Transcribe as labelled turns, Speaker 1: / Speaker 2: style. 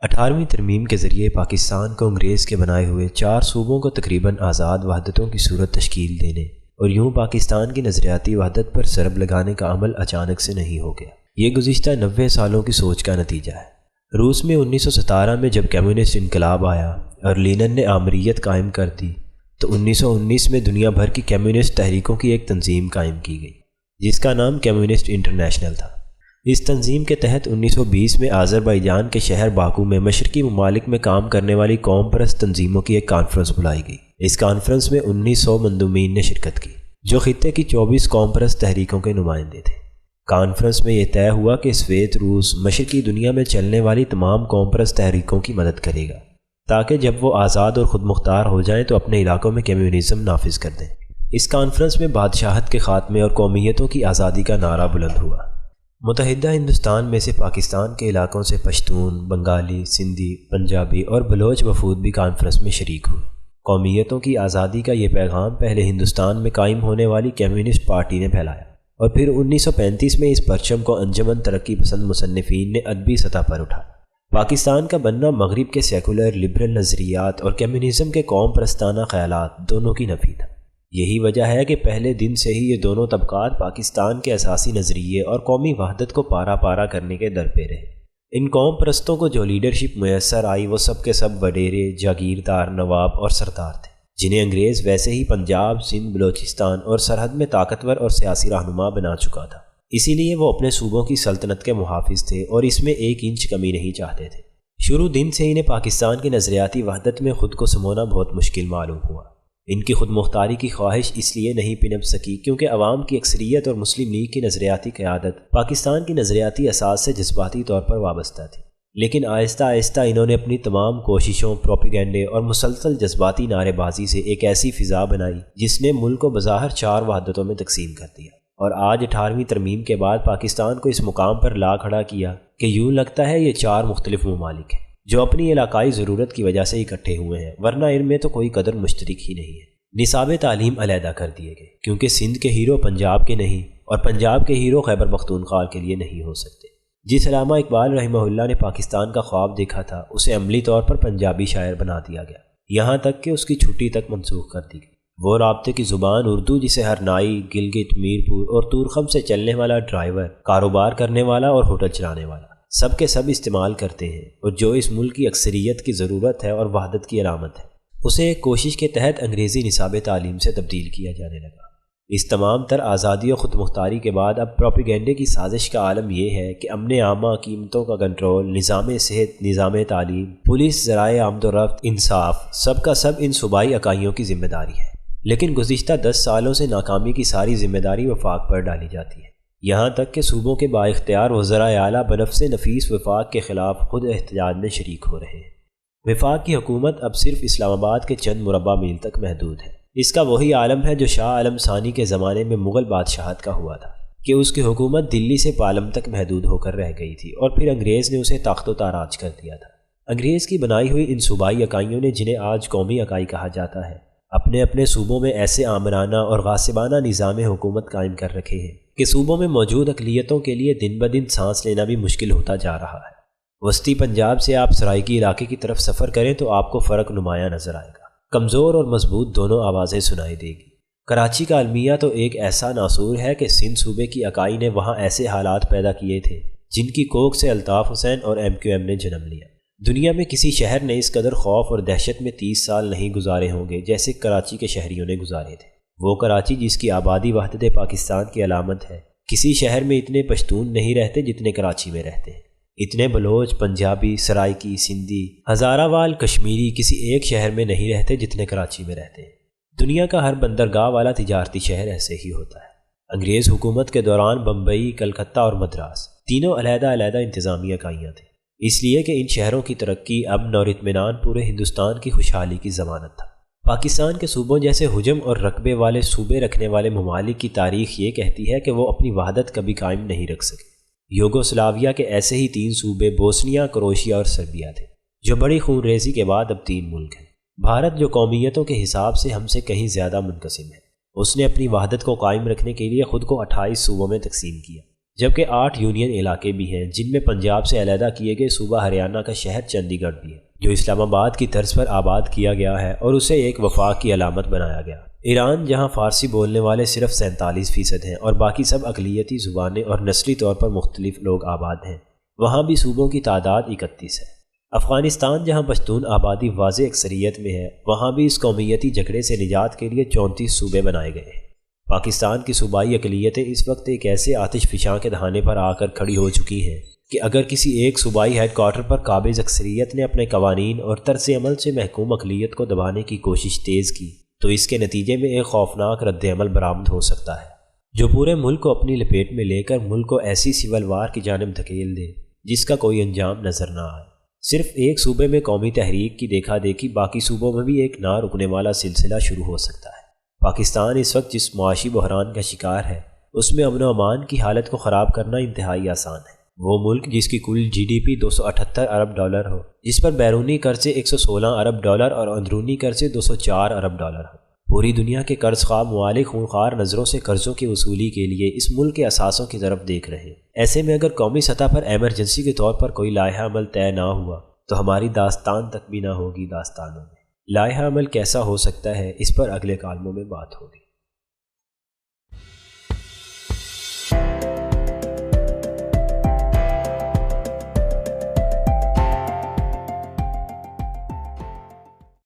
Speaker 1: 18ویں ترمیم کے ذریعے پاکستان کو انگریز کے بنائے ہوئے 4 صوبوں کو تقریباً آزاد وحدتوں کی صورت تشکیل دینے اور یوں پاکستان کی نظریاتی وحدت پر ضرب لگانے کا عمل اچانک سے نہیں ہو گیا۔ یہ گزشتہ 90 سالوں کی سوچ کا نتیجہ ہے۔ روس میں 1917 میں جب کمیونسٹ انقلاب آیا اور لینن نے آمریت قائم کر دی تو 1919 میں دنیا بھر کی کمیونسٹ تحریکوں کی ایک تنظیم قائم کی گئی جس کا نام کمیونسٹ انٹرنیشنل تھا۔ اس تنظیم کے تحت 1920 میں آذربائیجان کے شہر باکو میں مشرقی ممالک میں کام کرنے والی قوم پرست تنظیموں کی ایک کانفرنس بلائی گئی۔ اس کانفرنس میں 1900 مندوبین نے شرکت کی جو خطے کی 24 قوم پرست تحریکوں کے نمائندے تھے۔ کانفرنس میں یہ طے ہوا کہ سوویت روس مشرقی دنیا میں چلنے والی تمام قوم پرست تحریکوں کی مدد کرے گا تاکہ جب وہ آزاد اور خود مختار ہو جائیں تو اپنے علاقوں میں کمیونزم نافذ کر دیں۔ اس کانفرنس میں بادشاہت کے خاتمے اور قومیتوں کی آزادی کا نعرہ بلند ہوا۔ متحدہ ہندوستان میں سے پاکستان کے علاقوں سے پشتون، بنگالی، سندھی، پنجابی اور بلوچ وفود بھی کانفرنس میں شریک ہوئے۔ قومیتوں کی آزادی کا یہ پیغام پہلے ہندوستان میں قائم ہونے والی کمیونسٹ پارٹی نے پھیلایا اور پھر 1935 میں اس پرچم کو انجمن ترقی پسند مصنفین نے ادبی سطح پر اٹھایا۔ پاکستان کا بننا مغرب کے سیکولر لبرل نظریات اور کمیونزم کے قوم پرستانہ خیالات دونوں کی نفی تھا۔ یہی وجہ ہے کہ پہلے دن سے ہی یہ دونوں طبقات پاکستان کے اساسی نظریے اور قومی وحدت کو پارا پارا کرنے کے در پہ رہے۔ ان قوم پرستوں کو جو لیڈرشپ میسر آئی وہ سب کے سب وڈیرے، جاگیردار، نواب اور سردار تھے جنہیں انگریز ویسے ہی پنجاب، سندھ، بلوچستان اور سرحد میں طاقتور اور سیاسی رہنما بنا چکا تھا۔ اسی لیے وہ اپنے صوبوں کی سلطنت کے محافظ تھے اور اس میں 1 انچ کمی نہیں چاہتے تھے۔ شروع دن سے انہیں پاکستان کی نظریاتی وحدت میں خود کو سمونا بہت مشکل معلوم ہوا۔ ان کی خود مختاری کی خواہش اس لیے نہیں پنپ سکی کیونکہ عوام کی اکثریت اور مسلم لیگ کی نظریاتی قیادت پاکستان کی نظریاتی اساس سے جذباتی طور پر وابستہ تھی۔ لیکن آہستہ آہستہ انہوں نے اپنی تمام کوششوں، پروپیگنڈے اور مسلسل جذباتی نعرے بازی سے ایک ایسی فضا بنائی جس نے ملک کو بظاہر 4 وحدتوں میں تقسیم کر دیا اور آج 18ویں ترمیم کے بعد پاکستان کو اس مقام پر لا کھڑا کیا کہ یوں لگتا ہے یہ 4 مختلف ممالک ہیں جو اپنی علاقائی ضرورت کی وجہ سے اکٹھے ہوئے ہیں، ورنہ ان میں تو کوئی قدر مشترک ہی نہیں ہے۔ نصاب تعلیم علیحدہ کر دیے گئے کیونکہ سندھ کے ہیرو پنجاب کے نہیں اور پنجاب کے ہیرو خیبر پختونخوا کے لیے نہیں ہو سکتے۔ جس علامہ اقبال رحمہ اللہ نے پاکستان کا خواب دیکھا تھا اسے عملی طور پر پنجابی شاعر بنا دیا گیا، یہاں تک کہ اس کی چھٹی تک منسوخ کر دی گئی۔ وہ رابطے کی زبان اردو جسے ہر نائی، گلگت، میرپور اور تورخم سے چلنے والا ڈرائیور، کاروبار کرنے والا اور ہوٹل چلانے والا سب کے سب استعمال کرتے ہیں اور جو اس ملک کی اکثریت کی ضرورت ہے اور وحدت کی علامت ہے، اسے ایک کوشش کے تحت انگریزی نصاب تعلیم سے تبدیل کیا جانے لگا۔ اس تمام تر آزادی و خود مختاری کے بعد اب پروپیگنڈے کی سازش کا عالم یہ ہے کہ امن عامہ، قیمتوں کا کنٹرول، نظام صحت، نظام تعلیم، پولیس، ذرائع آمد و رفت، انصاف، سب کا سب ان صوبائی اکائیوں کی ذمہ داری ہے۔ لیکن گزشتہ 10 سالوں سے ناکامی کی ساری ذمہ داری وفاق پر ڈالی جاتی ہے، یہاں تک کہ صوبوں کے بااختیار وزرائے اعلیٰ بنفس نفیس وفاق کے خلاف خود احتجاج میں شریک ہو رہے ہیں۔ وفاق کی حکومت اب صرف اسلام آباد کے چند مربع میل تک محدود ہے۔ اس کا وہی عالم ہے جو شاہ عالم ثانی کے زمانے میں مغل بادشاہت کا ہوا تھا کہ اس کی حکومت دلی سے پالم تک محدود ہو کر رہ گئی تھی اور پھر انگریز نے اسے تاخت و تاراج کر دیا تھا۔ انگریز کی بنائی ہوئی ان صوبائی اکائیوں نے جنہیں آج قومی اکائی کہا جاتا ہے اپنے اپنے صوبوں میں ایسے آمرانہ اور غاصبانہ نظام حکومت قائم کر رکھے ہیں کہ صوبوں میں موجود اقلیتوں کے لیے دن بدن سانس لینا بھی مشکل ہوتا جا رہا ہے۔ وسطی پنجاب سے آپ سرائیکی علاقے کی طرف سفر کریں تو آپ کو فرق نمایاں نظر آئے گا۔ کمزور اور مضبوط دونوں آوازیں سنائی دے گی۔ کراچی کا المیہ تو ایک ایسا ناصور ہے کہ سندھ صوبے کی اکائی نے وہاں ایسے حالات پیدا کیے تھے جن کی کوکھ سے الطاف حسین اور MQM نے جنم لیا۔ دنیا میں کسی شہر نے اس قدر خوف اور دہشت میں 30 سال نہیں گزارے ہوں گے جیسے کراچی کے شہریوں نے گزارے تھے۔ وہ کراچی جس کی آبادی وحدت پاکستان کی علامت ہے، کسی شہر میں اتنے پشتون نہیں رہتے جتنے کراچی میں رہتے ہیں۔ اتنے بلوچ، پنجابی، سرائکی، سندھی، ہزارہ وال، کشمیری کسی ایک شہر میں نہیں رہتے جتنے کراچی میں رہتے ہیں۔ دنیا کا ہر بندرگاہ والا تجارتی شہر ایسے ہی ہوتا ہے۔ انگریز حکومت کے دوران بمبئی، کلکتہ اور مدراس تینوں علیحدہ علیحدہ انتظامی اکائیاں تھیں، اس لیے کہ ان شہروں کی ترقی، امن اور اطمینان پورے ہندوستان کی خوشحالی کی ضمانت تھا۔ پاکستان کے صوبوں جیسے حجم اور رقبے والے صوبے رکھنے والے ممالک کی تاریخ یہ کہتی ہے کہ وہ اپنی وحدت کبھی قائم نہیں رکھ سکے۔ یوگوسلاویہ کے ایسے ہی 3 صوبے بوسنیا، کروشیا اور سربیا تھے جو بڑی خون ریزی کے بعد اب 3 ملک ہیں۔ بھارت جو قومیتوں کے حساب سے ہم سے کہیں زیادہ منقسم ہے، اس نے اپنی وحدت کو قائم رکھنے کے لیے خود کو 28 صوبوں میں تقسیم کیا۔ جبکہ 8 یونین علاقے بھی ہیں جن میں پنجاب سے علیحدہ کیے گئے صوبہ ہریانہ کا شہر چندی گڑھ بھی ہے جو اسلام آباد کی طرز پر آباد کیا گیا ہے اور اسے ایک وفاق کی علامت بنایا گیا۔ ایران جہاں فارسی بولنے والے صرف 47% ہیں اور باقی سب اقلیتی زبانیں اور نسلی طور پر مختلف لوگ آباد ہیں، وہاں بھی صوبوں کی تعداد 31 ہے۔ افغانستان جہاں پشتون آبادی واضح اکثریت میں ہے، وہاں بھی اس قومیتی جھگڑے سے نجات کے لیے 34 صوبے بنائے گئے ہیں۔ پاکستان کی صوبائی اقلیتیں اس وقت ایک ایسے آتش فشاں کے دہانے پر آ کر کھڑی ہو چکی ہیں کہ اگر کسی ایک صوبائی ہیڈ کوارٹر پر قابض اکثریت نے اپنے قوانین اور طرز عمل سے محکوم اقلیت کو دبانے کی کوشش تیز کی تو اس کے نتیجے میں ایک خوفناک رد عمل برآمد ہو سکتا ہے جو پورے ملک کو اپنی لپیٹ میں لے کر ملک کو ایسی سول وار کی جانب دھکیل دے جس کا کوئی انجام نظر نہ آئے۔ صرف ایک صوبے میں قومی تحریک کی دیکھا دیکھی باقی صوبوں میں بھی ایک نہ رکنے والا سلسلہ شروع ہو سکتا ہے۔ پاکستان اس وقت جس معاشی بحران کا شکار ہے اس میں امن و امان کی حالت کو خراب کرنا انتہائی آسان ہے۔ وہ ملک جس کی کل جی ڈی پی 278 ارب ڈالر ہو، جس پر بیرونی قرضے 116 ارب ڈالر اور اندرونی قرضے 204 ارب ڈالر ہو، پوری دنیا کے قرض خواہ ممالک خونخوار نظروں سے قرضوں کی وصولی کے لیے اس ملک کے اثاثوں کی طرف دیکھ رہے ہیں۔ ایسے میں اگر قومی سطح پر ایمرجنسی کے طور پر کوئی لائحہ عمل طے نہ ہوا تو ہماری داستان تک بھی نہ ہوگی داستانوں میں۔ لائحہ عمل کیسا ہو سکتا ہے اس پر اگلے کالموں میں بات ہوگی۔